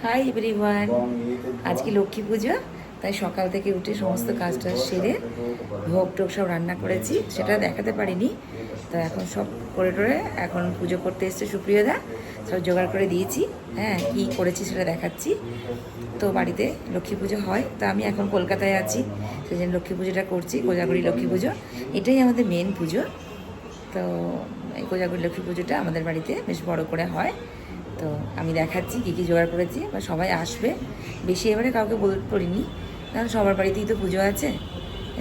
Hi everyone, আজকে লক্ষ্মী পুজো, তাই সকাল থেকে উঠে সমস্ত কাজটা সেরে ভোগ টোগ সব রান্না করেছি, সেটা দেখাতে পারিনি। তো এখন সব করে টোরে এখন পুজো করতে এসছে সুপ্রিয়দা, সব জোগাড় করে দিয়েছি। হ্যাঁ, কী করেছি সেটা দেখাচ্ছি। তো বাড়িতে লক্ষ্মী পুজো হয়, তো আমি এখন কলকাতায় আছি, সেই জন্য লক্ষ্মী পুজোটা করছি। কোজাগরি লক্ষ্মী পুজো এটাই আমাদের মেন পুজো। তো এই কোজাগরি লক্ষ্মী পুজোটা আমাদের বাড়িতে বেশ বড় করে হয়। তো আমি দেখাচ্ছি কী কী জোগাড় করেছি, বা সবাই আসবে, বেশি এবারে কাউকে করিনি, কারণ সবার বাড়িতেই তো পুজো আছে।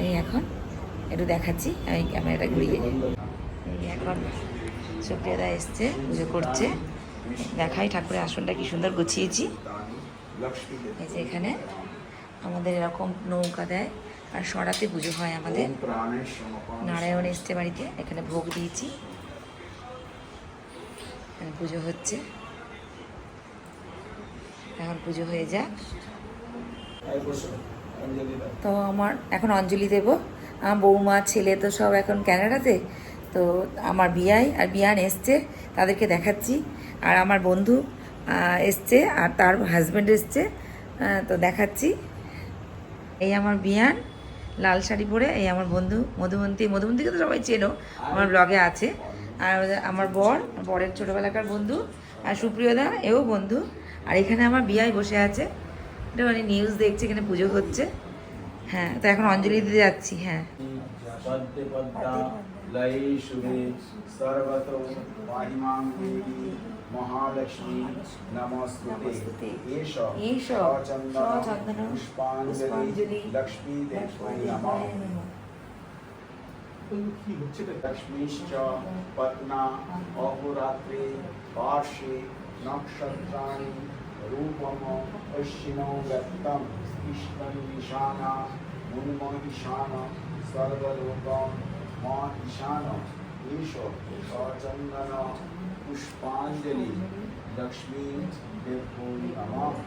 এই এখন একটু দেখাচ্ছি, আমি ক্যামেরাটা ঘুরিয়ে। এই এখন সুপ্রিয়াদা এসছে, পুজো করছে। দেখাই ঠাকুরের আসনটা কি সুন্দর গুছিয়েছি। এই যে এখানে আমাদের এরকম নৌকা দেয়, আর সরাতে পুজো হয় আমাদের। নারায়ণ এসছে বাড়িতে, এখানে ভোগ দিয়েছি, পুজো হচ্ছে। এখন পুজো হয়ে যাক। তো আমার এখন অঞ্জলি দেব। আমার বৌমা ছেলে তো সব এখন ক্যানাডাতে, তো আমার বিয়াই আর বিয়ান এসছে, তাদেরকে দেখাচ্ছি। আর আমার বন্ধু এসছে, আর তার হাজব্যান্ড এসছে, তো দেখাচ্ছি। এই আমার বিয়ান লাল শাড়ি পরে, এই আমার বন্ধু মধুমন্তীকে তো সবাই চেনো, আমার ব্লগে আছে। আর আমার বরের ছোটোবেলাকার বন্ধু, আর সুপ্রিয়দা এও বন্ধু। আর এখানে আমার বিয়াই বসে আছে, এটা মানে নিউজ দেখছে, এখানে পুজো হচ্ছে। হ্যাঁ, তো এখন অঞ্জলি দিতে যাচ্ছি। হ্যাঁ, মহালক্ষ্মী নমস্তুতে এষ সচন্দন পুষ্পাঞ্জলি লক্ষ্মী দেবায় নমঃ। লক্ষ্মীশ্চ পত্না অহোরাত্রে পার্শ্বে নক্ষত্রাণি রূপম অশ্বিনৌ ব্যক্তম কৃষ্ণং ঈশানা মুন্মহিষান সর্বলোকম মা ঈশান ঈশ সচন্দন পুষ্পাঞ্জলি লক্ষ্মী দেবায় নমঃ।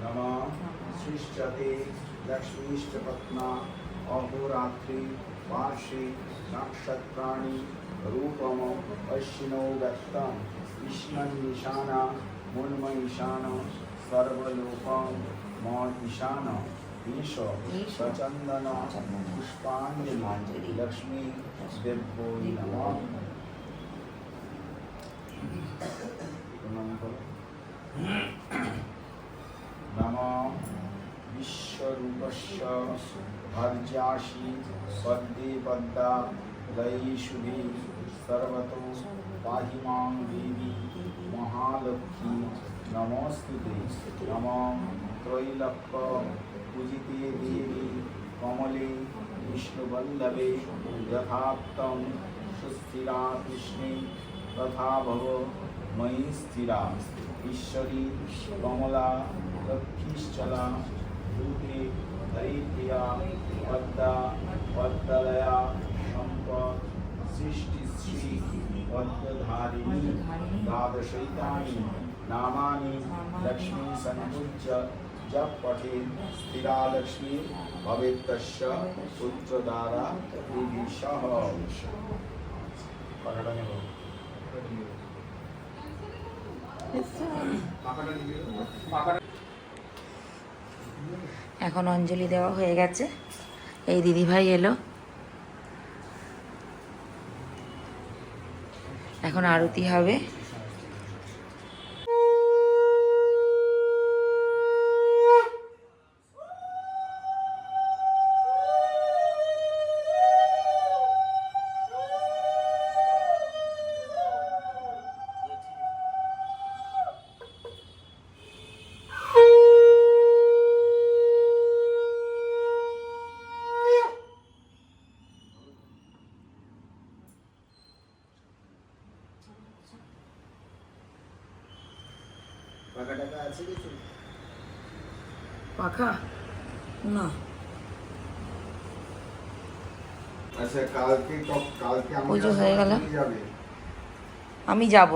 नमः सृष्टते लक्ष्मीश्च पत्ना अहोरात्रि पार्श्वे नक्षत्राणि रूपम अश्विनौ व्यक्तं कृष्णं ईशाना मुन्मईशान सर्वलोकं म ईशान ईश सचन्दन पुष्पाञ्जलि लक्ष्मी देव्यै नमः। नमो विश्वरूपस्य भर्जासि पद्मे पद्मा लयि शुभे सर्वतो पाहि मां देवी महालक्ष्मी नमोस्तुते। नमो त्रैलोक्य पूजिते देवी कमले विष्णुवल्लभे यथाप्तं सुस्थिरा कृष्णे तथा भव मयि स्थिरा। ईश्वरी कमला लक्ष्मीश्चला रूपे हरिप्रिया पद्मा पद्मलया सम्पत् सृष्टिश्री पद्मधारिणी द्वादशैतानि नामानि लक्ष्मी संपूज्य जप पठेत् स्थिरा लक्ष्मी भवेत् तस्य पुत्रदारा विदिशः। এখন অঞ্জলি দেওয়া হয়ে গেছে। এই দিদিভাই এলো, এখন আরতি হবে। পাখা না, আচ্ছা কালকে পুজো হয়ে গেল। আমি যাব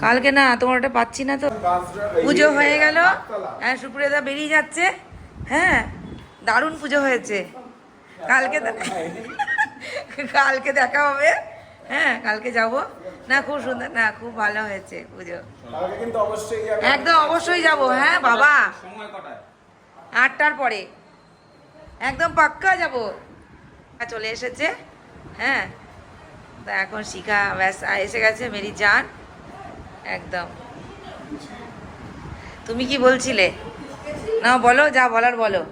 কালকে। না তোমার ওটা পাচ্ছি না তো। পুজো হয়ে গেল। হ্যাঁ, সুপ্রিয়দা বেরিয়ে যাচ্ছে। হ্যাঁ, দারুণ পুজো হয়েছে। কালকে কালকে দেখা হবে। হ্যাঁ, কালকে যাব। না, খুব সুন্দর, না খুব ভালো হয়েছে পুজো। একদম অবশ্যই যাব। হ্যাঁ বাবা, 8টার পরে একদম পাক্কা যাব। চলে এসেছে। হ্যাঁ, তা এখন শিখা ব্যাস এসে গেছে, মেরি জান। একদম। তুমি কি বলছিলে? না বলো, যা বলার বলো।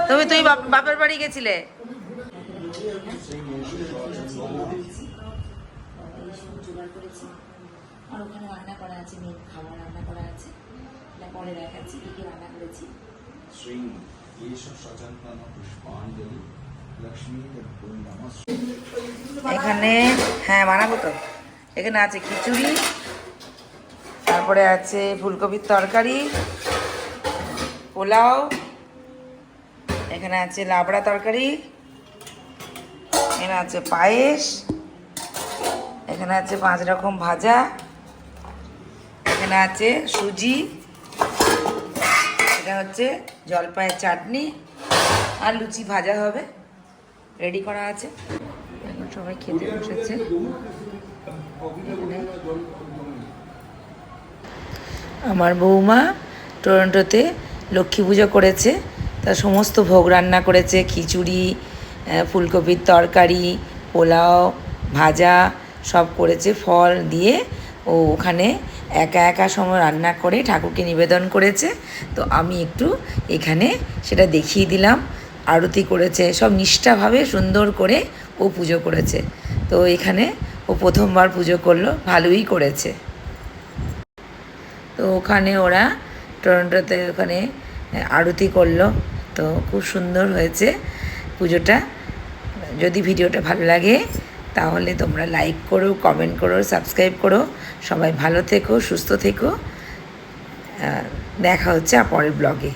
তুমি বাপের বাড়ি গেছিলে? আর ওখানে রান্না করা আছে, মেন খাবার রান্না করা আছে। পরে দেখাচ্ছি কি কি রান্না করেছি। এখানে হ্যাঁ বানাবো তো। এখানে আছে খিচুড়ি, তারপরে আছে ফুলকপির তরকারি, পোলাও, এখানে আছে লাবড়া তরকারি, এখানে আছে পায়েস, এখানে আছে 5 রকম ভাজা, এখানে আছে সুজি, এটা হচ্ছে জলপাইয়ের চাটনি, আর লুচি ভাজা হবে, রেডি করা আছে। এখন সবাই খেতে বসেছে। আমার বৌমা টরন্টোতে লক্ষ্মী পুজো করেছে, তা সমস্ত ভোগ রান্না করেছে। খিচুড়ি, ফুলকপির তরকারি, পোলাও, ভাজা সব করেছে ফল দিয়ে। ও ওখানে একা একা সময় রান্না করে ঠাকুরকে নিবেদন করেছে। তো আমি একটু এখানে সেটা দেখিয়ে দিলাম। আরতি করেছে, সব নিষ্ঠাভাবে সুন্দর করে ও পুজো করেছে। তো এখানে ও প্রথমবার পুজো করলো, ভালোই করেছে। তো ওখানে ওরা টরন্টোতে ওখানে আরতি করলো। তো খুব সুন্দর হয়েছে পুজোটা। যদি ভিডিওটা ভালো লাগে তাহলে তোমরা লাইক করো, কমেন্ট করো, সাবস্ক্রাইব করো। সবাই ভালো থেকো, সুস্থ থেকো। দেখা হচ্ছে পরের ব্লগে।